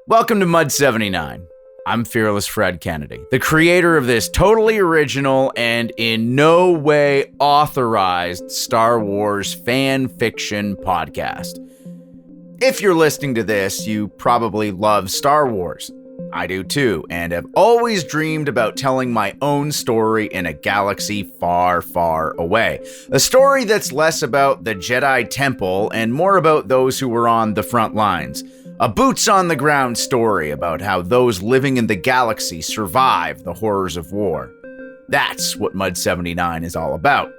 Welcome to Mud 79. I'm Fearless Fred Kennedy, the creator of this totally original and in no way authorized Star Wars fan fiction podcast. If you're listening to this, you probably love Star Wars. I do too, and have always dreamed about telling my own story in a galaxy far, far away. A story that's less about the Jedi Temple and more about those who were on the front lines. A boots-on-the-ground story about how those living in the galaxy survive the horrors of war. That's what Mud 79 is all about.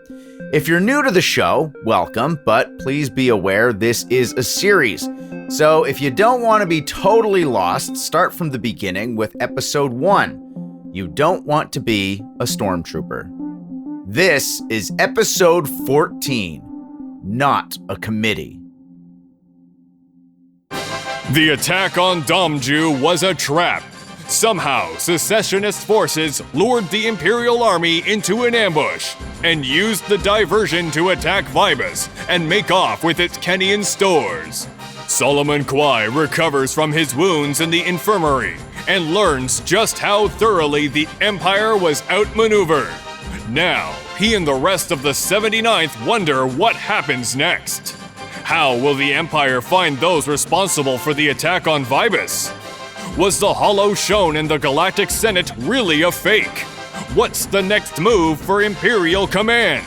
If you're new to the show, welcome, but please be aware this is a series. So if you don't want to be totally lost, start from the beginning with episode 1. You don't want to be a stormtrooper. This is episode 14, Not a Committee. The attack on Domnju was a trap. Somehow, secessionist forces lured the Imperial Army into an ambush and used the diversion to attack Vybus and make off with its Kenyan stores. Solomon Kwai recovers from his wounds in the infirmary and learns just how thoroughly the Empire was outmaneuvered. Now, he and the rest of the 79th wonder what happens next. How will the Empire find those responsible for the attack on Vybus? Was the holo shown in the Galactic Senate really a fake? What's the next move for Imperial Command?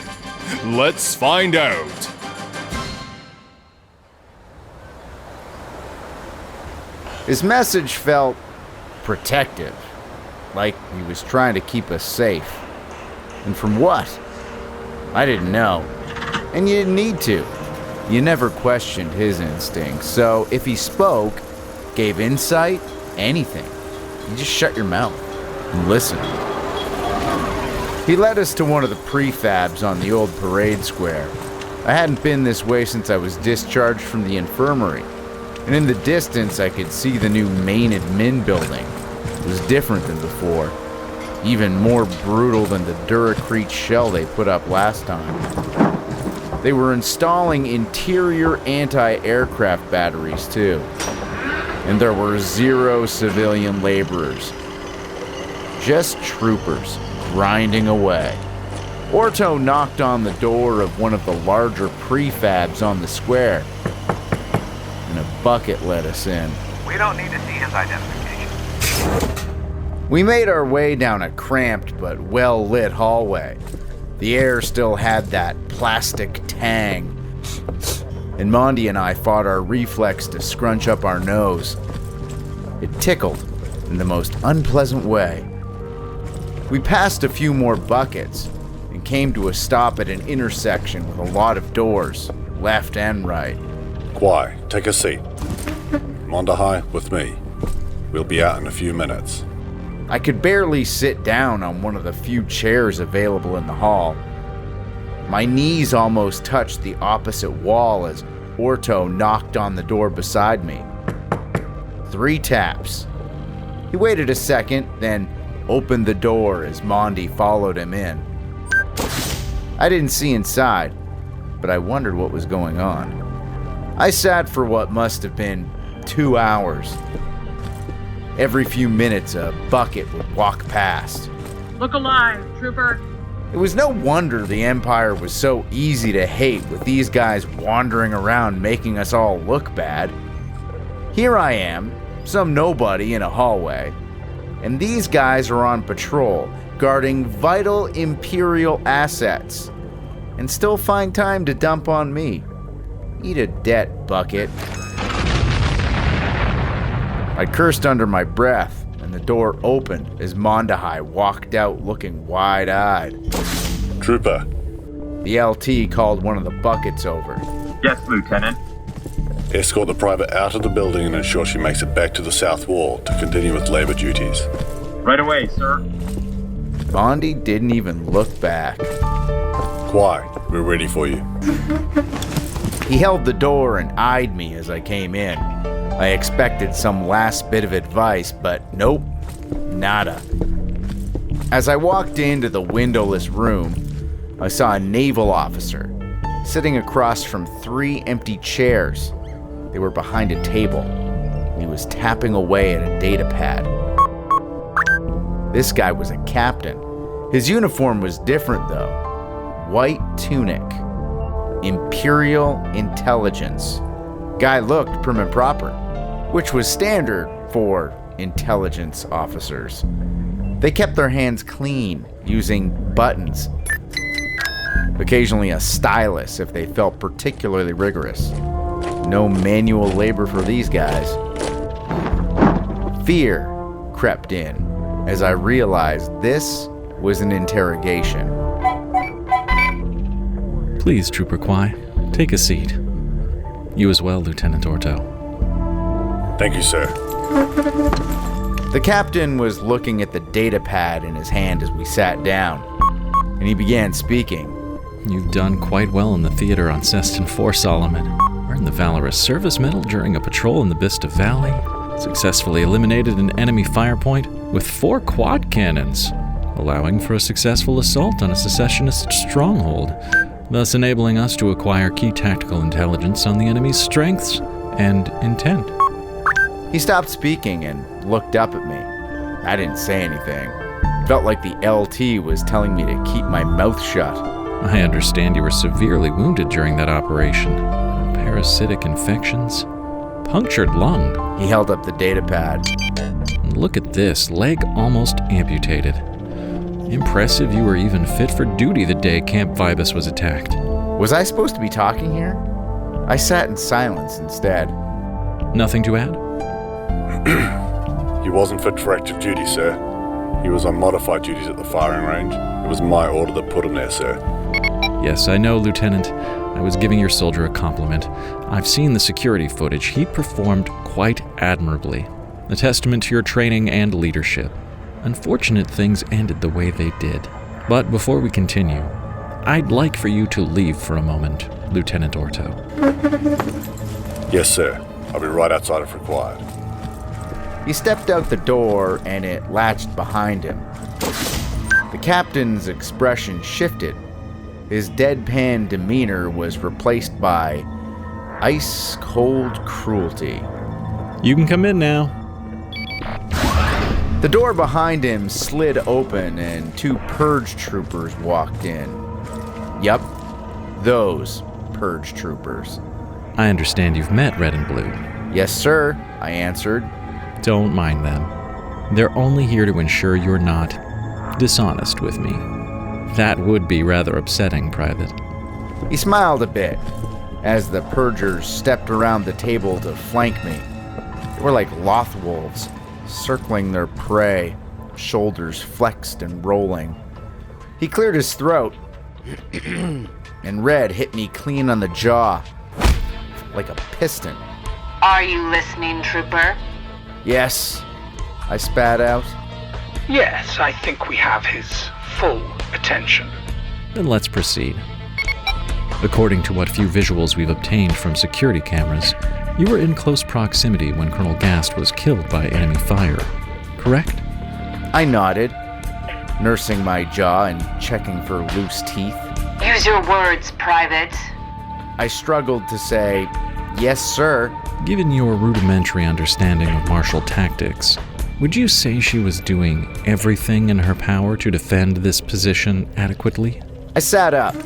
Let's find out. His message felt protective, like he was trying to keep us safe. And from what? I didn't know. And you didn't need to. You never questioned his instincts, so if he spoke, gave insight, anything, you just shut your mouth and listen. He led us to one of the prefabs on the old parade square. I hadn't been this way since I was discharged from the infirmary, and in the distance I could see the new main admin building. It was different than before, even more brutal than the Duracrete shell they put up last time. They were installing interior anti-aircraft batteries too. And there were 0 civilian laborers. Just troopers grinding away. Orto knocked on the door of one of the larger prefabs on the square. And a bucket let us in. We don't need to see his identification. We made our way down a cramped but well-lit hallway. The air still had that plastic tang. And Mondi and I fought our reflex to scrunch up our nose. It tickled in the most unpleasant way. We passed a few more buckets and came to a stop at an intersection with a lot of doors, left and right. Kwai, take a seat. Mondahai, with me. We'll be out in a few minutes. I could barely sit down on one of the few chairs available in the hall. My knees almost touched the opposite wall as Orto knocked on the door beside me. 3 taps. He waited a second, then opened the door as Mondi followed him in. I didn't see inside, but I wondered what was going on. I sat for what must have been 2 hours. Every few minutes, a bucket would walk past. Look alive, trooper. It was no wonder the Empire was so easy to hate with these guys wandering around making us all look bad. Here I am, some nobody in a hallway, and these guys are on patrol, guarding vital Imperial assets, and still find time to dump on me. Eat a debt, bucket. I cursed under my breath, and the door opened as Mondahai walked out looking wide-eyed. Trooper. The LT called one of the buckets over. Yes, Lieutenant. Escort the private out of the building and ensure she makes it back to the south wall to continue with labor duties. Right away, sir. Mondi didn't even look back. Kwai, we're ready for you. He held the door and eyed me as I came in. I expected some last bit of advice, but nope, nada. As I walked into the windowless room, I saw a naval officer sitting across from 3 empty chairs. They were behind a table. He was tapping away at a data pad. This guy was a captain. His uniform was different, though. White tunic. Imperial Intelligence. Guy looked prim and proper, which was standard for intelligence officers. They kept their hands clean, using buttons. Occasionally a stylus if they felt particularly rigorous. No manual labor for these guys. Fear crept in as I realized this was an interrogation. Please, Trooper Quai, take a seat. You as well, Lieutenant Orto. Thank you, sir. The captain was looking at the data pad in his hand as we sat down, and he began speaking. You've done quite well in the theater on Cestin IV, Solomon. Earned the Valorous Service Medal during a patrol in the Bista Valley. Successfully eliminated an enemy fire point with 4 quad cannons, allowing for a successful assault on a secessionist stronghold, thus enabling us to acquire key tactical intelligence on the enemy's strengths and intent. He stopped speaking and looked up at me. I didn't say anything. Felt like the LT was telling me to keep my mouth shut. I understand you were severely wounded during that operation. Parasitic infections, punctured lung. He held up the data pad. Look at this, leg almost amputated. Impressive you were even fit for duty the day Camp Vybus was attacked. Was I supposed to be talking here? I sat in silence instead. Nothing to add? He wasn't fit for active duty, sir. He was on modified duties at the firing range. It was my order that put him there, sir. Yes, I know, Lieutenant. I was giving your soldier a compliment. I've seen the security footage. He performed quite admirably. A testament to your training and leadership. Unfortunate things ended the way they did. But before we continue, I'd like for you to leave for a moment, Lieutenant Orto. Yes, sir. I'll be right outside if required. He stepped out the door and it latched behind him. The captain's expression shifted. His deadpan demeanor was replaced by ice-cold cruelty. You can come in now. The door behind him slid open and 2 purge troopers walked in. Yup, those purge troopers. I understand you've met Red and Blue. Yes, sir, I answered. Don't mind them. They're only here to ensure you're not dishonest with me. That would be rather upsetting, Private. He smiled a bit as the purgers stepped around the table to flank me. They were like loth wolves, circling their prey, shoulders flexed and rolling. He cleared his throat, and Red hit me clean on the jaw, like a piston. Are you listening, Trooper? Yes, I spat out. Yes, I think we have his full attention. Then let's proceed. According to what few visuals we've obtained from security cameras, you were in close proximity when Colonel Gast was killed by enemy fire, correct? I nodded, nursing my jaw and checking for loose teeth. Use your words, Private. I struggled to say, yes, sir. Given your rudimentary understanding of martial tactics, would you say she was doing everything in her power to defend this position adequately? I sat up,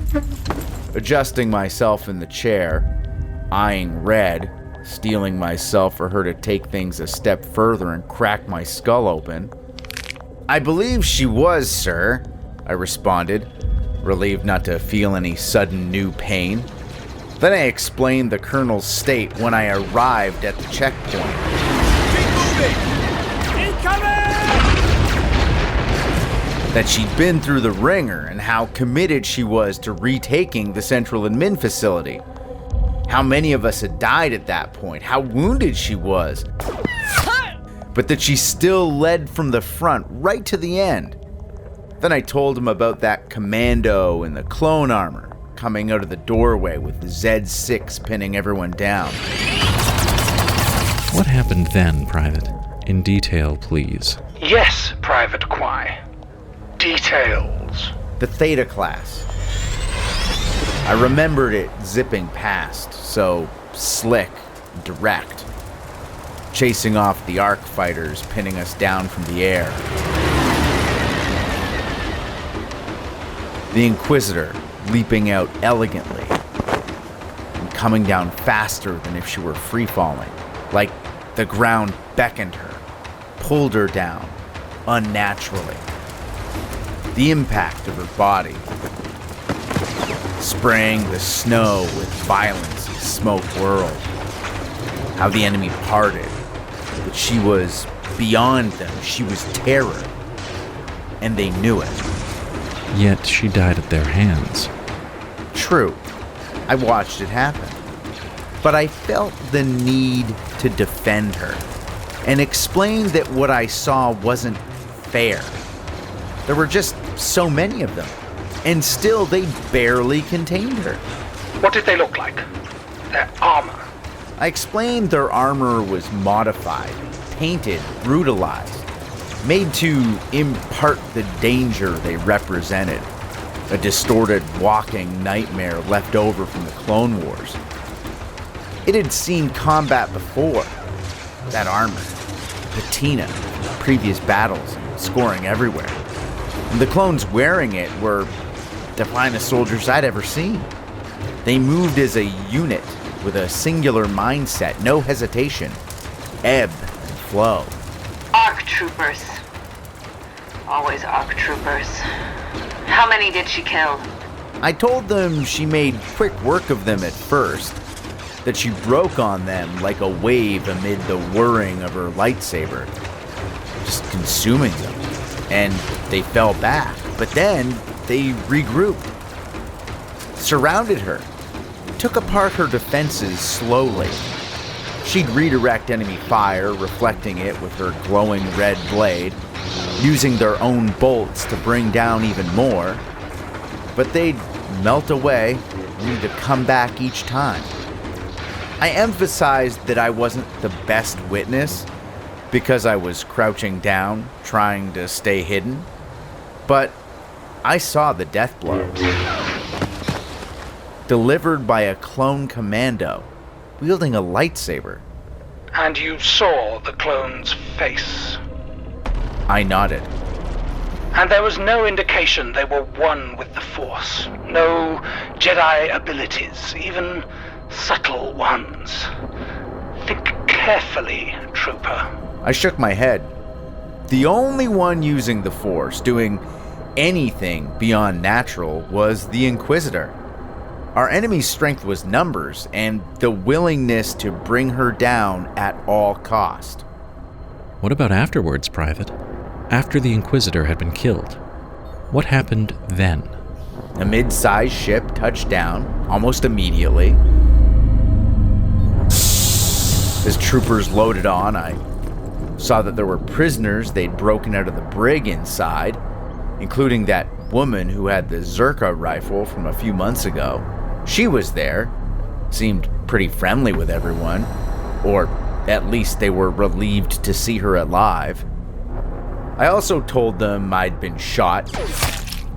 adjusting myself in the chair, eyeing Red, steeling myself for her to take things a step further and crack my skull open. I believe she was, sir, I responded, relieved not to feel any sudden new pain. Then I explained the colonel's state when I arrived at the checkpoint. Keep moving! Incoming! That she'd been through the ringer and how committed she was to retaking the central admin facility. How many of us had died at that point, how wounded she was. But that she still led from the front right to the end. Then I told him about that commando in the clone armor, coming out of the doorway with the Z6 pinning everyone down. What happened then, Private? In detail, please. Yes, Private Quai. Details. The Theta class. I remembered it zipping past, so slick, direct. chasing off the Ark fighters, pinning us down from the air. The Inquisitor leaping out elegantly and coming down faster than if she were free-falling, like the ground beckoned her, pulled her down unnaturally. The impact of her body, spraying the snow with violence as smoke whirled. How the enemy parted, but she was beyond them. She was terror, and they knew it. Yet she died at their hands. True, I watched it happen, but I felt the need to defend her and explain that what I saw wasn't fair. There were just so many of them, and still they barely contained her. What did they look like? Their armor? I explained their armor was modified, painted, brutalized, made to impart the danger they represented. A distorted walking nightmare left over from the Clone Wars. It had seen combat before. That armor, patina, previous battles, scoring everywhere. And the clones wearing it were the finest soldiers I'd ever seen. They moved as a unit with a singular mindset, no hesitation, ebb and flow. ARC troopers. Always ARC troopers. How many did she kill? I told them she made quick work of them at first, that she broke on them like a wave amid the whirring of her lightsaber, just consuming them, and they fell back, but then they regrouped, surrounded her, took apart her defenses slowly. She'd redirect enemy fire, reflecting it with her glowing red blade, using their own bolts to bring down even more, but they'd melt away, only to come back each time. I emphasized that I wasn't the best witness because I was crouching down, trying to stay hidden, but I saw the death blow. Delivered by a clone commando, wielding a lightsaber. And you saw the clone's face. I nodded. And there was no indication they were one with the Force. No Jedi abilities, even subtle ones. Think carefully, Trooper. I shook my head. The only one using the Force, doing anything beyond natural, was the Inquisitor. Our enemy's strength was numbers and the willingness to bring her down at all cost. What about afterwards, Private? After the Inquisitor had been killed, what happened then? A mid-sized ship touched down almost immediately. As troopers loaded on, I saw that there were prisoners they'd broken out of the brig inside, including that woman who had the Zerka rifle from a few months ago. She was there, seemed pretty friendly with everyone, or at least they were relieved to see her alive. I also told them I'd been shot,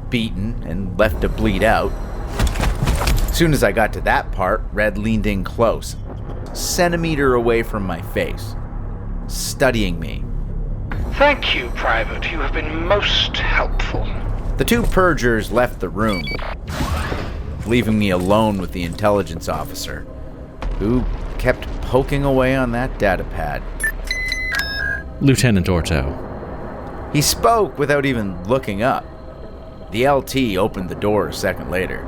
beaten, and left to bleed out. As soon as I got to that part, Red leaned in close, a centimeter away from my face, studying me. Thank you, Private. You have been most helpful. The two purgers left the room, leaving me alone with the intelligence officer, who kept poking away on that datapad. Lieutenant Orto. He spoke without even looking up. The LT opened the door a second later.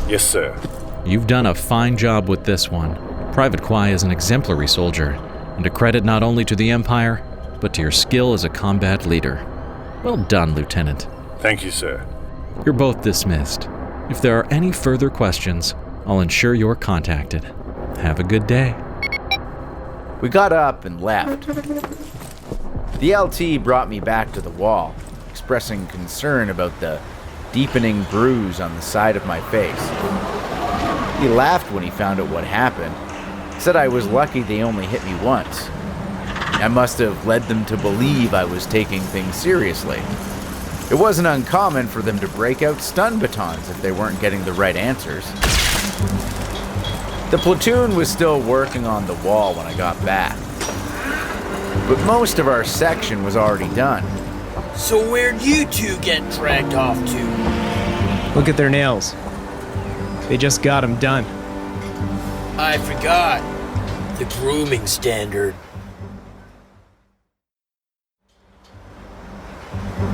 Yes, sir. You've done a fine job with this one. Private Quai is an exemplary soldier, and a credit not only to the Empire, but to your skill as a combat leader. Well done, Lieutenant. Thank you, sir. You're both dismissed. If there are any further questions, I'll ensure you're contacted. Have a good day. We got up and left. The LT brought me back to the wall, expressing concern about the deepening bruise on the side of my face. He laughed when he found out what happened, said I was lucky they only hit me once. I must have led them to believe I was taking things seriously. It wasn't uncommon for them to break out stun batons if they weren't getting the right answers. The platoon was still working on the wall when I got back. but most of our section was already done. So where'd you two get dragged off to? Look at their nails. They just got them done. I forgot. The grooming standard.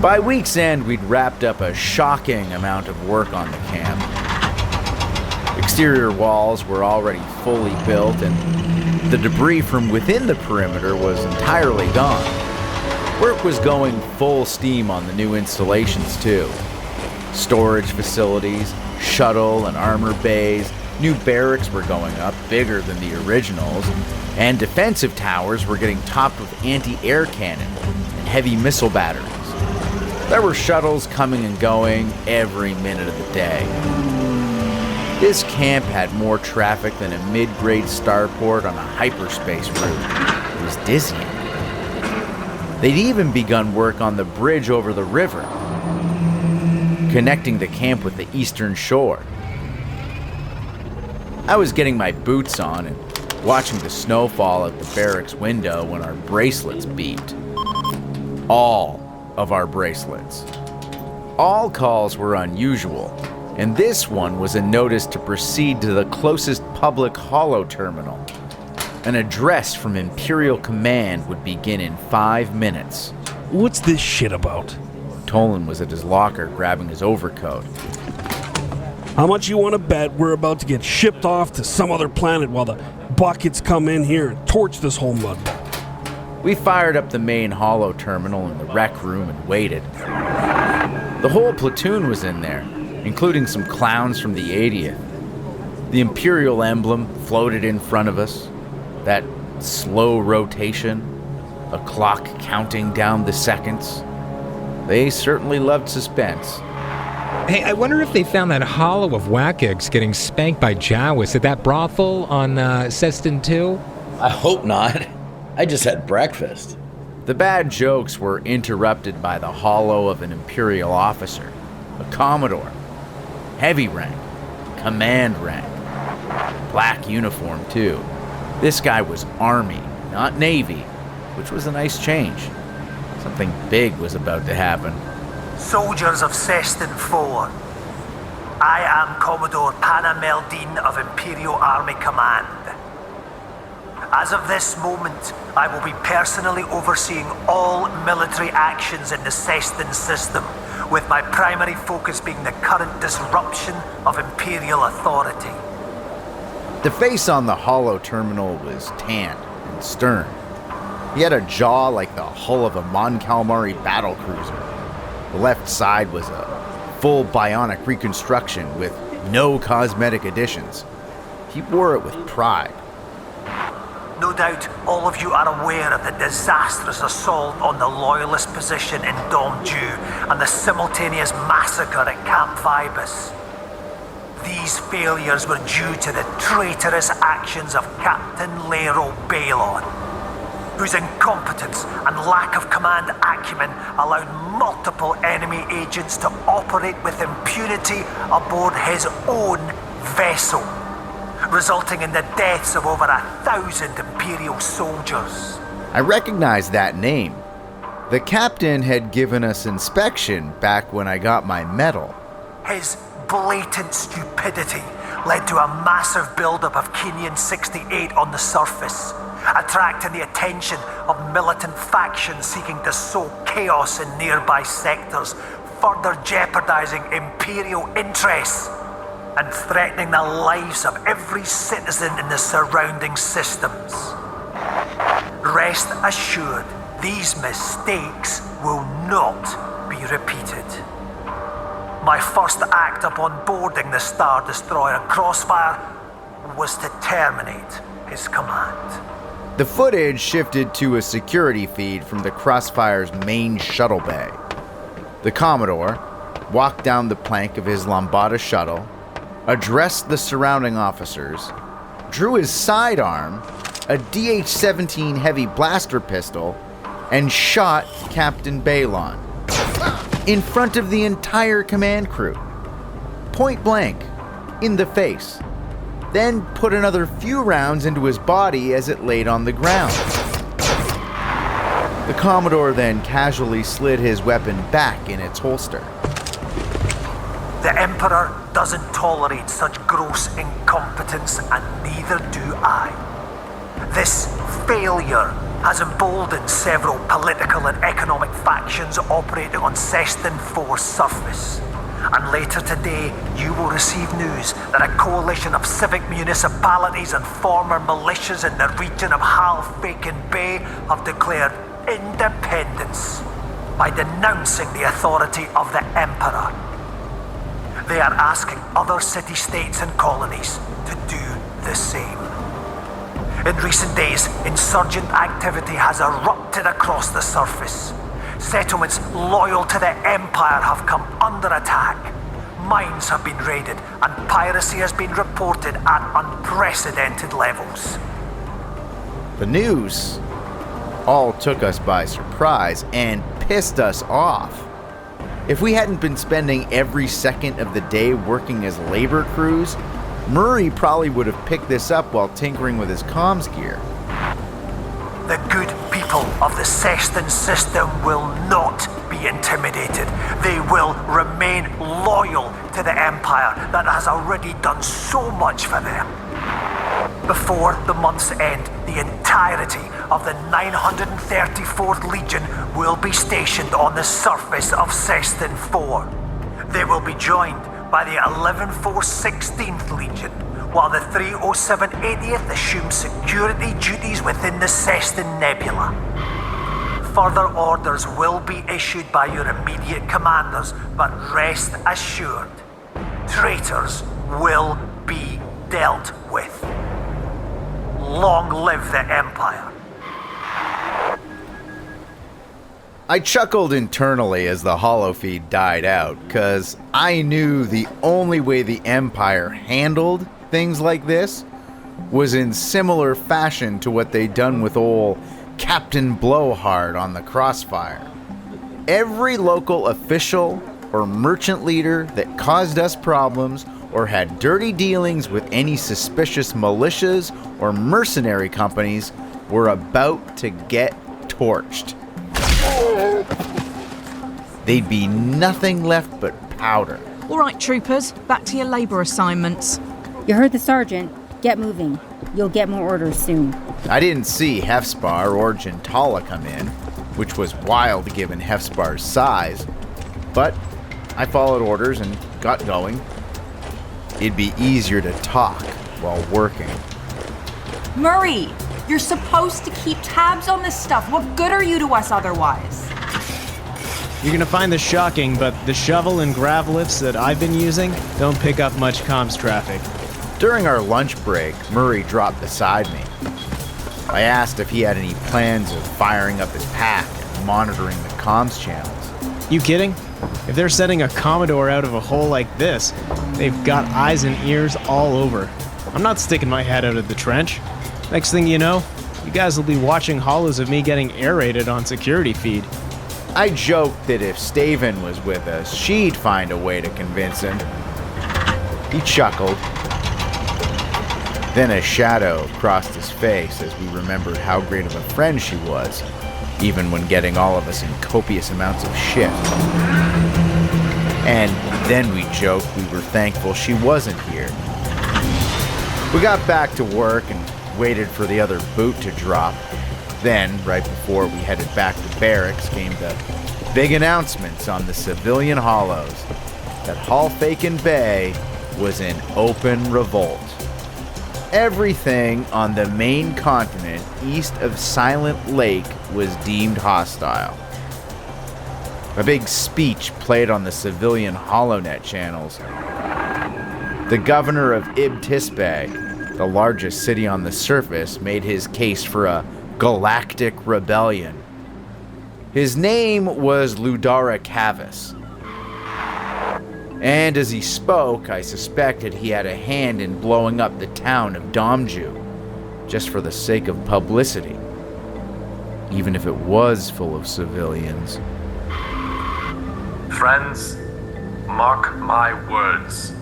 By week's end, we'd wrapped up a shocking amount of work on the camp. Exterior walls were already fully built, and the debris from within the perimeter was entirely gone. Work was going full steam on the new installations, too. Storage facilities, shuttle and armor bays, new barracks were going up, bigger than the originals, and defensive towers were getting topped with anti-air cannon and heavy missile batteries. There were shuttles coming and going every minute of the day. This camp had more traffic than a mid-grade starport on a hyperspace route. It was dizzying. They'd even begun work on the bridge over the river, connecting the camp with the eastern shore. I was getting my boots on and watching the snow fall at the barracks window when our bracelets beeped. All of our bracelets. All calls were unusual, and this one was a notice to proceed to the closest public holo terminal. An address from Imperial Command would begin in 5 minutes. What's this shit about? Tolan was at his locker grabbing his overcoat. How much you want to bet we're about to get shipped off to some other planet while the buckets come in here and torch this whole mud? We fired up the main holo terminal in the rec room and waited. The whole platoon was in there, including some clowns from the 80th. The Imperial emblem floated in front of us. That slow rotation, a clock counting down the seconds. They certainly loved suspense. Hey, I wonder if they found that hollow of whack eggs getting spanked by Jawas at that brothel on Cestin IV? I hope not. I just had breakfast. The bad jokes were interrupted by the hollow of an Imperial officer, a Commodore, heavy rank, command rank, black uniform too. This guy was Army, not Navy, which was a nice change. Something big was about to happen. Soldiers of Cestin IV, I am Commodore Panna Meldeen of Imperial Army Command. As of this moment, I will be personally overseeing all military actions in the Cestin system, with my primary focus being the current disruption of Imperial authority. The face on the holo terminal was tanned and stern. He had a jaw like the hull of a Mon Calamari battlecruiser. The left side was a full bionic reconstruction with no cosmetic additions. He wore it with pride. No doubt all of you are aware of the disastrous assault on the Loyalist position in Domnju and the simultaneous massacre at Camp Vybus. These failures were due to the traitorous actions of Captain Lero Balon, whose incompetence and lack of command acumen allowed multiple enemy agents to operate with impunity aboard his own vessel, resulting in the deaths of over 1,000 Imperial soldiers. I recognized that name. The captain had given us inspection back when I got my medal. His blatant stupidity led to a massive buildup of Kenyan 68 on the surface, attracting the attention of militant factions seeking to sow chaos in nearby sectors, further jeopardizing Imperial interests and threatening the lives of every citizen in the surrounding systems. Rest assured, these mistakes will not be repeated. My first act upon boarding the Star Destroyer Crossfire was to terminate his command. The footage shifted to a security feed from the Crossfire's main shuttle bay. The Commodore walked down the plank of his Lambada shuttle, addressed the surrounding officers, drew his sidearm, a DH-17 heavy blaster pistol, and shot Captain Balon in front of the entire command crew, point blank, in the face, then put another few rounds into his body as it laid on the ground. The Commodore then casually slid his weapon back in its holster. The Emperor doesn't tolerate such gross incompetence, and neither do I. This failure has emboldened several political and economic factions operating on Cestin IV's surface. And later today, you will receive news that a coalition of civic municipalities and former militias in the region of Halfaken Bay have declared independence by denouncing the authority of the Emperor. They are asking other city-states and colonies to do the same. In recent days, insurgent activity has erupted across the surface. Settlements loyal to the Empire have come under attack. Mines have been raided, and piracy has been reported at unprecedented levels. The news all took us by surprise and pissed us off. If we hadn't been spending every second of the day working as labor crews, Murray probably would have picked this up while tinkering with his comms gear. The good people of the Cestin system will not be intimidated. They will remain loyal to the Empire that has already done so much for them. Before the month's end, the entirety of the 934th Legion will be stationed on the surface of Cestin IV. They will be joined by the 11416th Legion, while the 307 80th assumes security duties within the Cestin Nebula. Further orders will be issued by your immediate commanders, but rest assured, traitors will be dealt with. Long live the Empire. I chuckled internally as the holofeed died out, because I knew the only way the Empire handled things like this was in similar fashion to what they'd done with old Captain Blowhard on the Crossfire. Every local official or merchant leader that caused us problems or had dirty dealings with any suspicious militias or mercenary companies were about to get torched. They'd be nothing left but powder. All right, troopers, back to your labor assignments. You heard the sergeant. Get moving. You'll get more orders soon. I didn't see Hefspar or Gentala come in, which was wild given Hefspar's size, but I followed orders and got going. It'd be easier to talk while working. Murray, you're supposed to keep tabs on this stuff. What good are you to us otherwise? You're gonna find this shocking, but the shovel and grav lifts that I've been using don't pick up much comms traffic. During our lunch break, Murray dropped beside me. I asked if he had any plans of firing up his pack and monitoring the comms channels. You kidding? If they're sending a Commodore out of a hole like this, they've got eyes and ears all over. I'm not sticking my head out of the trench. Next thing you know, you guys will be watching hollows of me getting aerated on security feed. I joked that if Staven was with us, she'd find a way to convince him. He chuckled. Then a shadow crossed his face as we remembered how great of a friend she was, even when getting all of us in copious amounts of shit. And then we joked we were thankful she wasn't here. We got back to work and waited for the other boot to drop. Then, right before we headed back to barracks, came the big announcements on the civilian hollows that Halfaken Bay was in open revolt. Everything on the main continent east of Silent Lake was deemed hostile. A big speech played on the civilian HoloNet channels. The governor of Ibtisbe, the largest city on the surface, made his case for a galactic rebellion. His name was Ludara Kavis. And as he spoke, I suspected he had a hand in blowing up the town of Domnju, just for the sake of publicity, even if it was full of civilians. Friends, mark my words.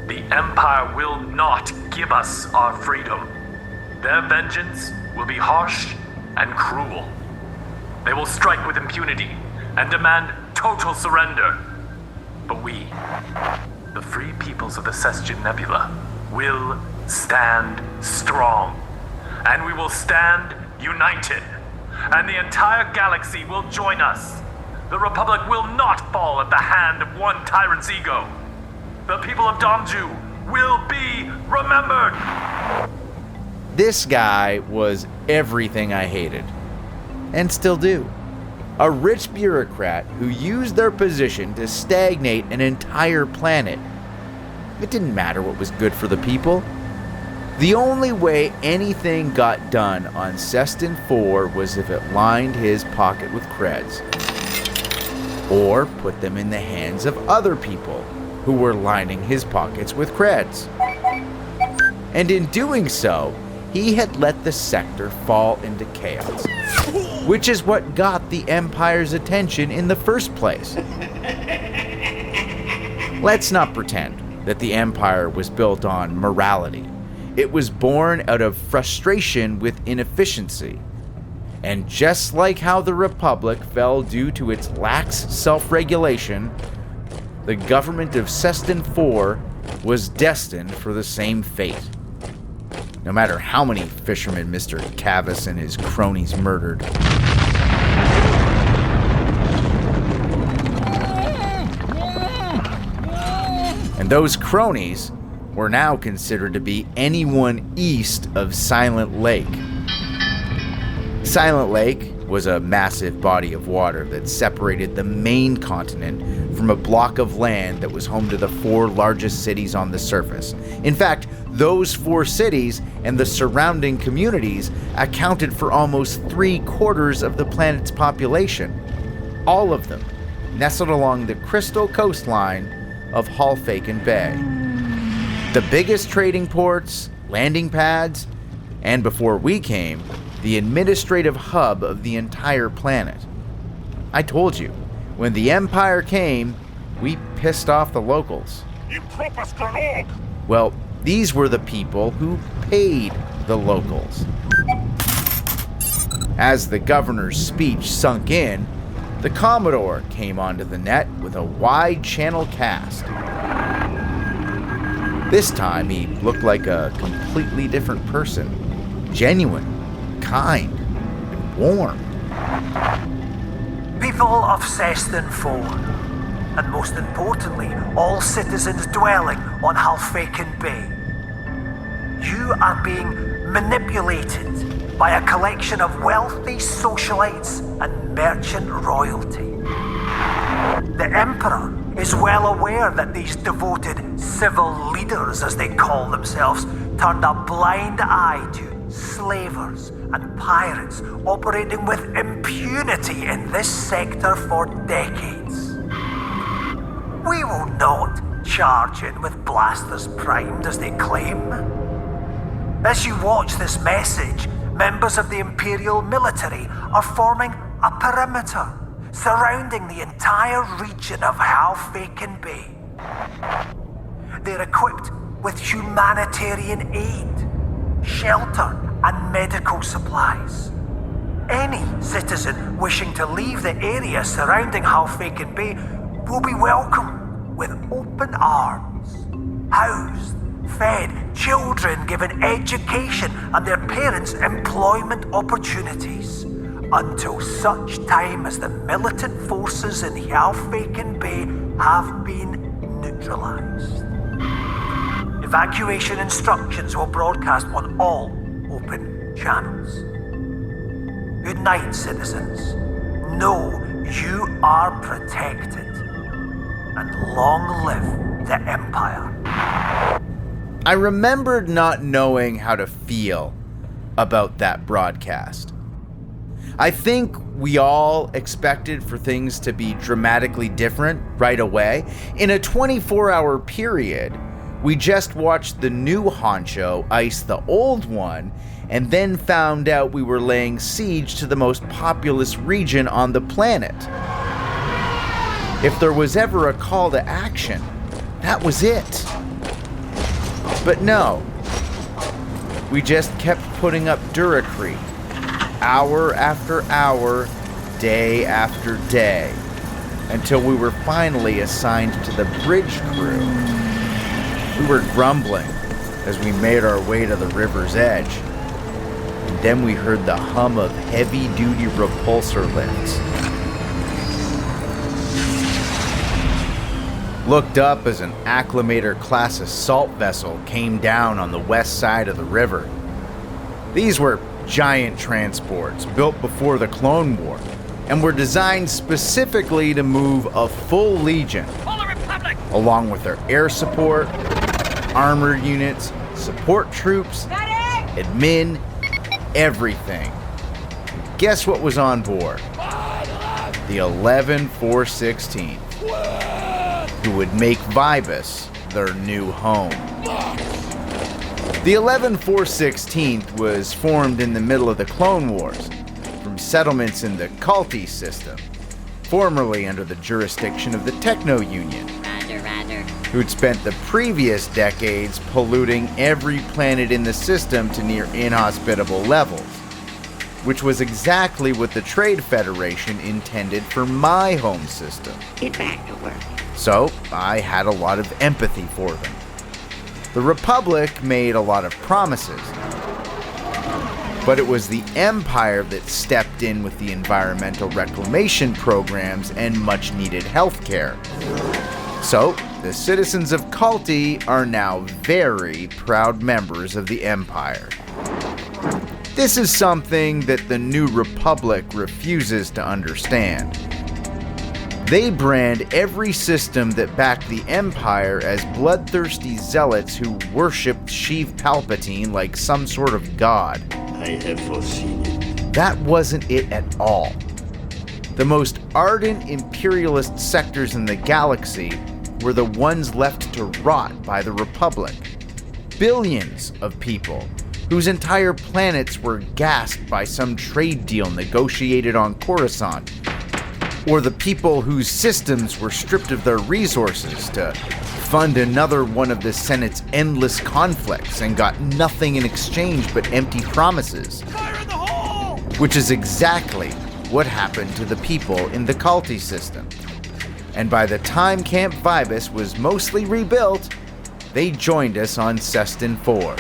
The Empire will not give us our freedom. Their vengeance will be harsh and cruel. They will strike with impunity and demand total surrender. But we, the free peoples of the Cestin Nebula, will stand strong. And we will stand united. And the entire galaxy will join us. The Republic will not fall at the hand of one tyrant's ego. The people of Domnju will be remembered. This guy was everything I hated, and still do. A rich bureaucrat who used their position to stagnate an entire planet. It didn't matter what was good for the people. The only way anything got done on Cestin IV was if it lined his pocket with creds, or put them in the hands of other people who were lining his pockets with creds. And in doing so, he had let the sector fall into chaos, which is what got the Empire's attention in the first place. Let's not pretend that the Empire was built on morality. It was born out of frustration with inefficiency. And just like how the Republic fell due to its lax self-regulation, the government of Cestin IV was destined for the same fate. No matter how many fishermen Mr. Cavus and his cronies murdered. And those cronies were now considered to be anyone east of Silent Lake. Silent Lake was a massive body of water that separated the main continent from a block of land that was home to the 4 largest cities on the surface. In fact, those 4 cities and the surrounding communities accounted for almost 3/4 of the planet's population. All of them nestled along the crystal coastline of Halfaken Bay. The biggest trading ports, landing pads, and before we came, the administrative hub of the entire planet. I told you, when the Empire came, we pissed off the locals. Well, these were the people who paid the locals. As the governor's speech sunk in, the Commodore came onto the net with a wide-channel cast. This time, he looked like a completely different person. Genuine, kind, and warm. People of Cestin IV, and most importantly, all citizens dwelling on Halfaken Bay. You are being manipulated by a collection of wealthy socialites and merchant royalty. The Emperor is well aware that these devoted civil leaders, as they call themselves, turned a blind eye to slavers and pirates operating with impunity in this sector for decades. We will not charge in with blasters primed, as they claim. As you watch this message, members of the Imperial military are forming a perimeter surrounding the entire region of Halfaken Bay. They're equipped with humanitarian aid, shelter, and medical supplies. Any citizen wishing to leave the area surrounding Halfaken Bay will be welcomed with open arms, housed, fed, children given education and their parents employment opportunities, until such time as the militant forces in Halfaken Bay have been neutralized. Evacuation instructions will broadcast on all open channels. Good night, citizens. Know you are protected. And long live the Empire. I remembered not knowing how to feel about that broadcast. I think we all expected for things to be dramatically different right away. In a 24-hour period, we just watched the new honcho ice the old one, and then found out we were laying siege to the most populous region on the planet. If there was ever a call to action, that was it. But no, we just kept putting up Duracrete, hour after hour, day after day, until we were finally assigned to the bridge crew. We were grumbling as we made our way to the river's edge, and then we heard the hum of heavy-duty repulsor lifts. Looked up as an Acclimator-class assault vessel came down on the west side of the river. These were giant transports built before the Clone War and were designed specifically to move a full legion, along with their air support, armored units, support troops, admin, everything. Guess what was on board? The 11-416th, who would make Vybus their new home. The 11-416th was formed in the middle of the Clone Wars from settlements in the Culti system, formerly under the jurisdiction of the Techno Union, who'd spent the previous decades polluting every planet in the system to near inhospitable levels, which was exactly what the Trade Federation intended for my home system. Get back to work. So I had a lot of empathy for them. The Republic made a lot of promises, but it was the Empire that stepped in with the environmental reclamation programs and much-needed healthcare. So, the citizens of Culti are now very proud members of the Empire. This is something that the New Republic refuses to understand. They brand every system that backed the Empire as bloodthirsty zealots who worshipped Sheev Palpatine like some sort of god. I have foreseen it. That wasn't it at all. The most ardent imperialist sectors in the galaxy were the ones left to rot by the Republic. Billions of people whose entire planets were gassed by some trade deal negotiated on Coruscant, or the people whose systems were stripped of their resources to fund another one of the Senate's endless conflicts and got nothing in exchange but empty promises. Fire in the hole! Which is exactly what happened to the people in the Culti system. And by the time Camp Vybus was mostly rebuilt, they joined us on Cestin IV.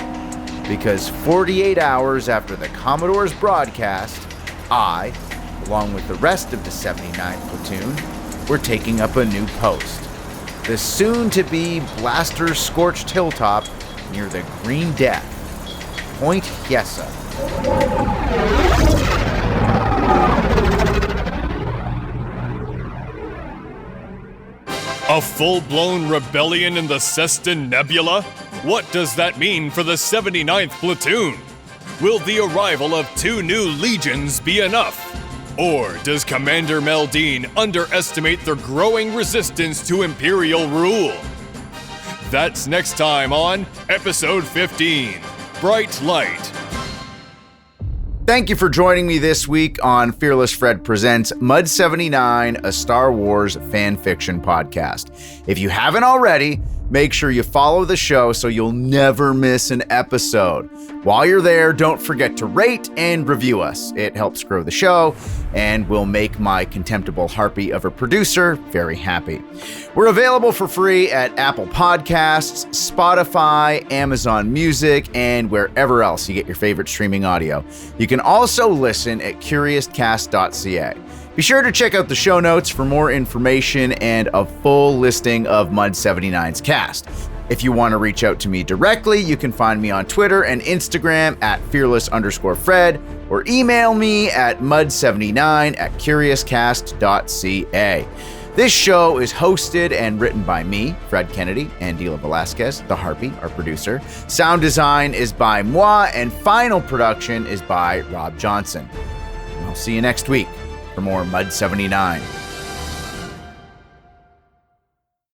Because 48 hours after the Commodore's broadcast, I, along with the rest of the 79th Platoon, were taking up a new post. The soon-to-be blaster-scorched hilltop near the Green Death, Point Yessa. A full-blown rebellion in the Cestin Nebula? What does that mean for the 79th Platoon? Will the arrival of 2 new legions be enough? Or does Commander Meldeen underestimate their growing resistance to Imperial rule? That's next time on Episode 15, Bright Light. Thank you for joining me this week on Fearless Fred Presents Mud 79, a Star Wars fan fiction podcast. If you haven't already, make sure you follow the show so you'll never miss an episode. While you're there, don't forget to rate and review us. It helps grow the show and will make my contemptible harpy of a producer very happy. We're available for free at Apple Podcasts, Spotify, Amazon Music, and wherever else you get your favorite streaming audio. You can also listen at curiouscast.ca. Be sure to check out the show notes for more information and a full listing of Mud 79's cast. If you want to reach out to me directly, you can find me on Twitter and Instagram at fearless_Fred, or email me at mud79@curiouscast.ca. This show is hosted and written by me, Fred Kennedy, and Dila Velazquez, the Harpy, our producer. Sound design is by moi, and final production is by Rob Johnson. I'll see you next week for more Mud 79.